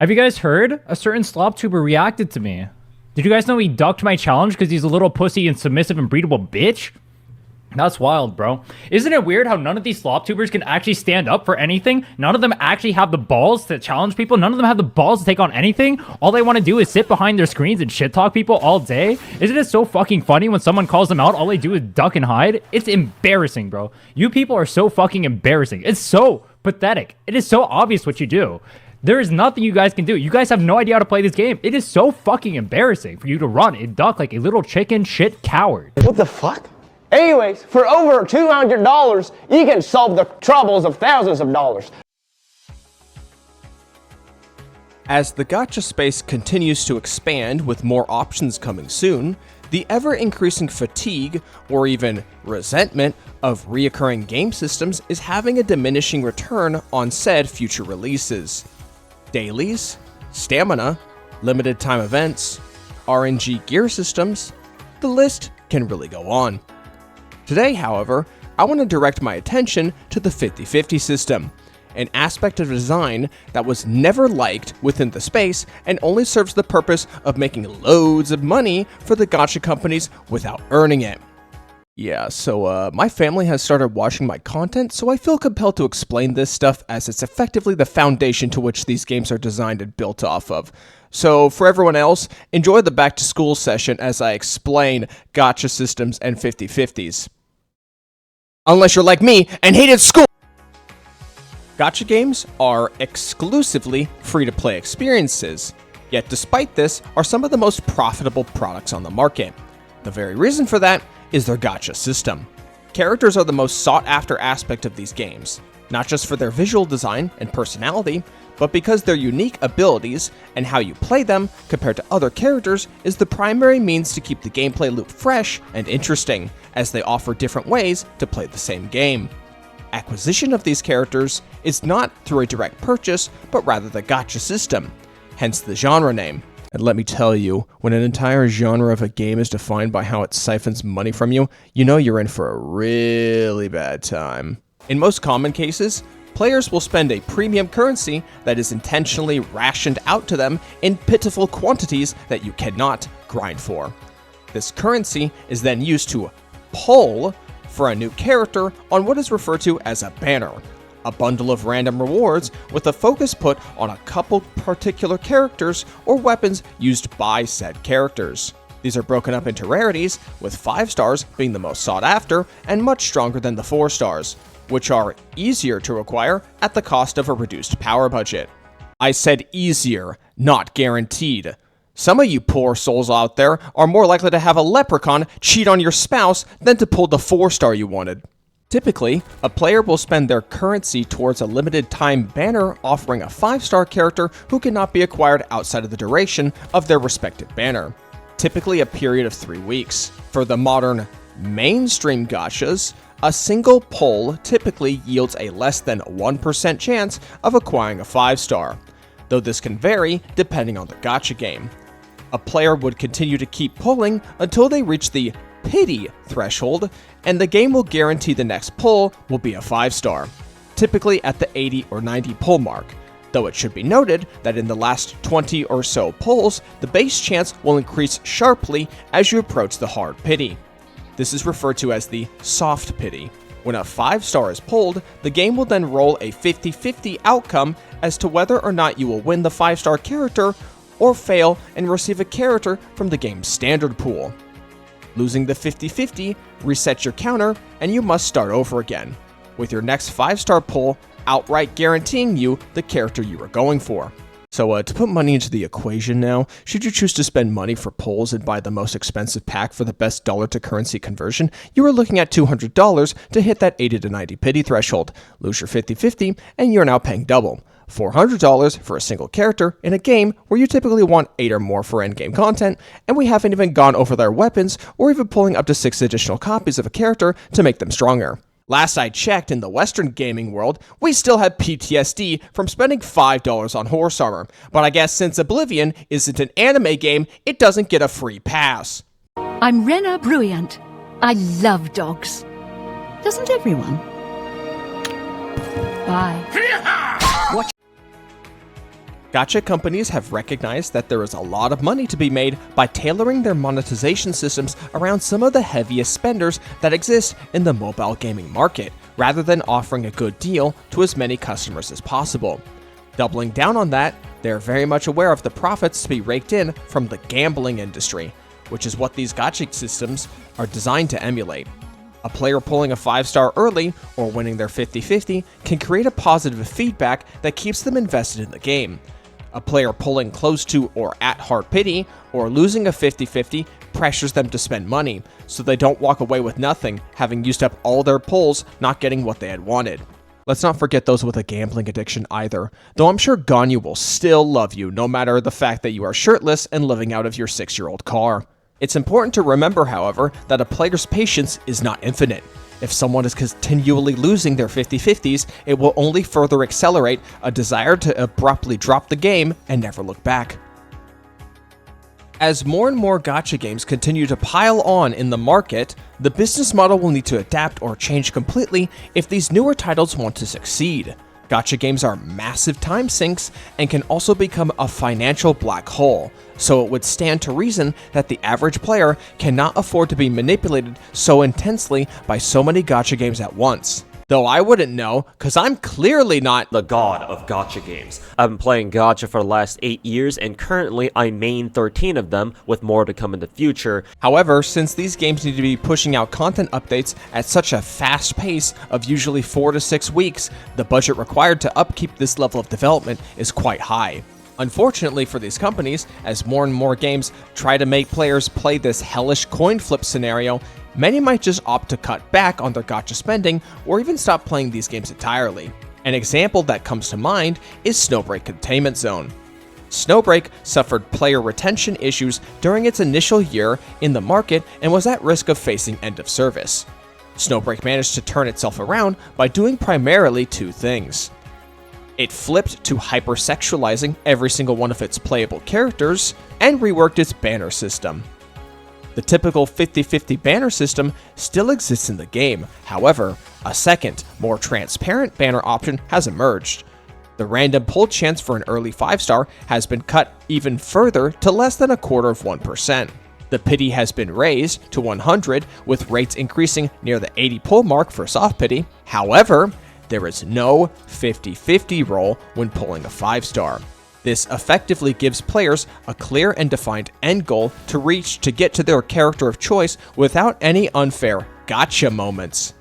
Have you guys heard? A certain slop tuber reacted to me. Did you guys know he ducked my challenge because he's a little pussy and submissive and breedable bitch? That's wild, bro. Isn't it weird how none of these slop tubers can actually stand up for anything? None of them actually have the balls to challenge people. None of them have the balls to take on anything. All they want to do is sit behind their screens and shit talk people all day. Isn't it so fucking funny when someone calls them out, all they do is duck and hide? It's embarrassing, bro. You people are so fucking embarrassing. It's so pathetic. It is so obvious what you do. There is nothing you guys can do. You guys have no idea how to play this game. It is so fucking embarrassing for you to run and duck like a little chicken shit coward. What the fuck? Anyways, for over $200, you can solve the troubles of thousands of dollars. As the gacha space continues to expand with more options coming soon, the ever-increasing fatigue, or even resentment, of reoccurring game systems is having a diminishing return on said future releases. Dailies, stamina, limited time events, RNG gear systems, the list can really go on. Today, however, I want to direct my attention to the 50/50 system, an aspect of design that was never liked within the space and only serves the purpose of making loads of money for the gacha companies without earning it. Yeah, so my family has started watching my content, so I feel compelled to explain this stuff as it's effectively the foundation to which these games are designed and built off of. So for everyone else, enjoy the back to school session as I explain gacha systems and 50/50s. Unless you're like me and hated school! Gacha games are exclusively free-to-play experiences, yet despite this are some of the most profitable products on the market. The very reason for that is their gacha system. Characters are the most sought-after aspect of these games, not just for their visual design and personality, but because their unique abilities and how you play them compared to other characters is the primary means to keep the gameplay loop fresh and interesting, as they offer different ways to play the same game. Acquisition of these characters is not through a direct purchase, but rather the gacha system, hence the genre name. And let me tell you, when an entire genre of a game is defined by how it siphons money from you, you know you're in for a really bad time. In most common cases, players will spend a premium currency that is intentionally rationed out to them in pitiful quantities that you cannot grind for. This currency is then used to pull for a new character on what is referred to as a banner, a bundle of random rewards with a focus put on a couple particular characters or weapons used by said characters. These are broken up into rarities, with 5 stars being the most sought after and much stronger than the 4 stars, which are easier to acquire at the cost of a reduced power budget. I said easier, not guaranteed. Some of you poor souls out there are more likely to have a leprechaun cheat on your spouse than to pull the 4-star you wanted. Typically, a player will spend their currency towards a limited time banner offering a 5-star character who cannot be acquired outside of the duration of their respective banner, typically a period of 3 weeks. For the modern mainstream gachas, a single pull typically yields a less than 1% chance of acquiring a 5-star, though this can vary depending on the gacha game. A player would continue to keep pulling until they reach the pity threshold, and the game will guarantee the next pull will be a 5-star, typically at the 80 or 90 pull mark, though it should be noted that in the last 20 or so pulls, the base chance will increase sharply as you approach the hard pity. This is referred to as the soft pity. When a 5-star is pulled, the game will then roll a 50/50 outcome as to whether or not you will win the 5-star character or fail and receive a character from the game's standard pool. Losing the 50/50 resets your counter and you must start over again, with your next 5-star pull outright guaranteeing you the character you were going for. So to put money into the equation now, should you choose to spend money for pulls and buy the most expensive pack for the best dollar to currency conversion, you are looking at $200 to hit that 80 to 90 pity threshold, lose your 50/50, and you're now paying double. $400 for a single character in a game where you typically want 8 or more for endgame content, and we haven't even gone over their weapons or even pulling up to 6 additional copies of a character to make them stronger. Last I checked, in the Western gaming world, we still have PTSD from spending $5 on horse armor, but I guess since Oblivion isn't an anime game, it doesn't get a free pass. I'm Rena Bruyant. I love dogs. Doesn't everyone? Bye. Gacha companies have recognized that there is a lot of money to be made by tailoring their monetization systems around some of the heaviest spenders that exist in the mobile gaming market, rather than offering a good deal to as many customers as possible. Doubling down on that, they are very much aware of the profits to be raked in from the gambling industry, which is what these gacha systems are designed to emulate. A player pulling a 5-star early or winning their 50-50 can create a positive feedback that keeps them invested in the game. A player pulling close to or at hard pity or losing a 50-50 pressures them to spend money, so they don't walk away with nothing, having used up all their pulls, not getting what they had wanted. Let's not forget those with a gambling addiction either, though I'm sure Ganyu will still love you no matter the fact that you are shirtless and living out of your 6-year-old car. It's important to remember, however, that a player's patience is not infinite. If someone is continually losing their 50-50s, it will only further accelerate a desire to abruptly drop the game and never look back. As more and more gacha games continue to pile on in the market, the business model will need to adapt or change completely if these newer titles want to succeed. Gacha games are massive time sinks and can also become a financial black hole, so it would stand to reason that the average player cannot afford to be manipulated so intensely by so many gacha games at once. Though I wouldn't know, cause I'm clearly not the god of gacha games. I've been playing gacha for the last 8 years, and currently I main 13 of them, with more to come in the future. However, since these games need to be pushing out content updates at such a fast pace of usually 4 to 6 weeks, the budget required to upkeep this level of development is quite high. Unfortunately for these companies, as more and more games try to make players play this hellish coin flip scenario, many might just opt to cut back on their gacha spending or even stop playing these games entirely. An example that comes to mind is Snowbreak Containment Zone. Snowbreak suffered player retention issues during its initial year in the market and was at risk of facing end of service. Snowbreak managed to turn itself around by doing primarily 2 things. It flipped to hypersexualizing every single one of its playable characters and reworked its banner system. The typical 50-50 banner system still exists in the game. However, a second, more transparent banner option has emerged. The random pull chance for an early 5-star has been cut even further to less than 1/4%. The pity has been raised to 100, with rates increasing near the 80 pull mark for soft pity. However, there is no 50-50 roll when pulling a 5-star. This effectively gives players a clear and defined end goal to reach to get to their character of choice without any unfair gotcha moments.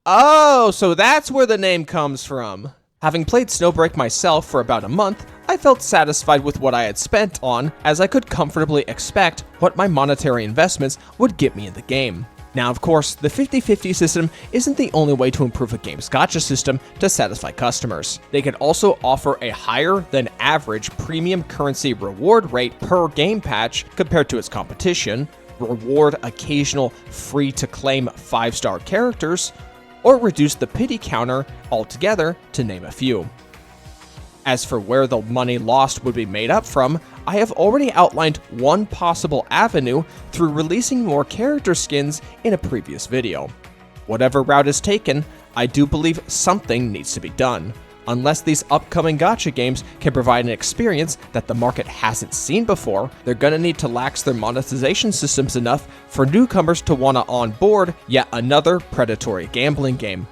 Oh, so that's where the name comes from. Having played Snowbreak myself for about a month, I felt satisfied with what I had spent on, as I could comfortably expect what my monetary investments would get me in the game. Now, of course, the 50-50 system isn't the only way to improve a game's gacha system to satisfy customers. They can also offer a higher than average premium currency reward rate per game patch compared to its competition, reward occasional free-to-claim 5-star characters, or reduce the pity counter altogether, to name a few. As for where the money lost would be made up from, I have already outlined one possible avenue through releasing more character skins in a previous video. Whatever route is taken, I do believe something needs to be done. Unless these upcoming gacha games can provide an experience that the market hasn't seen before, they're gonna need to lax their monetization systems enough for newcomers to wanna onboard yet another predatory gambling game.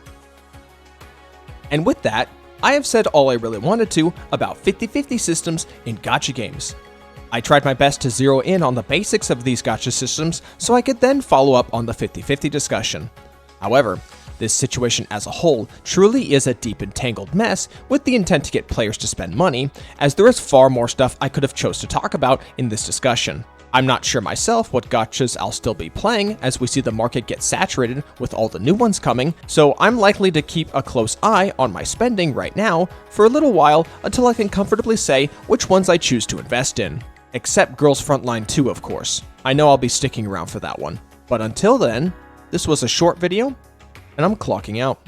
And with that, I have said all I really wanted to about 50-50 systems in gacha games. I tried my best to zero in on the basics of these gacha systems so I could then follow up on the 50-50 discussion. However, this situation as a whole truly is a deep and tangled mess with the intent to get players to spend money, as there is far more stuff I could have chose to talk about in this discussion. I'm not sure myself what gachas I'll still be playing as we see the market get saturated with all the new ones coming, so I'm likely to keep a close eye on my spending right now for a little while until I can comfortably say which ones I choose to invest in. Except Girls Frontline 2, of course. I know I'll be sticking around for that one. But until then, this was a short video, and I'm clocking out.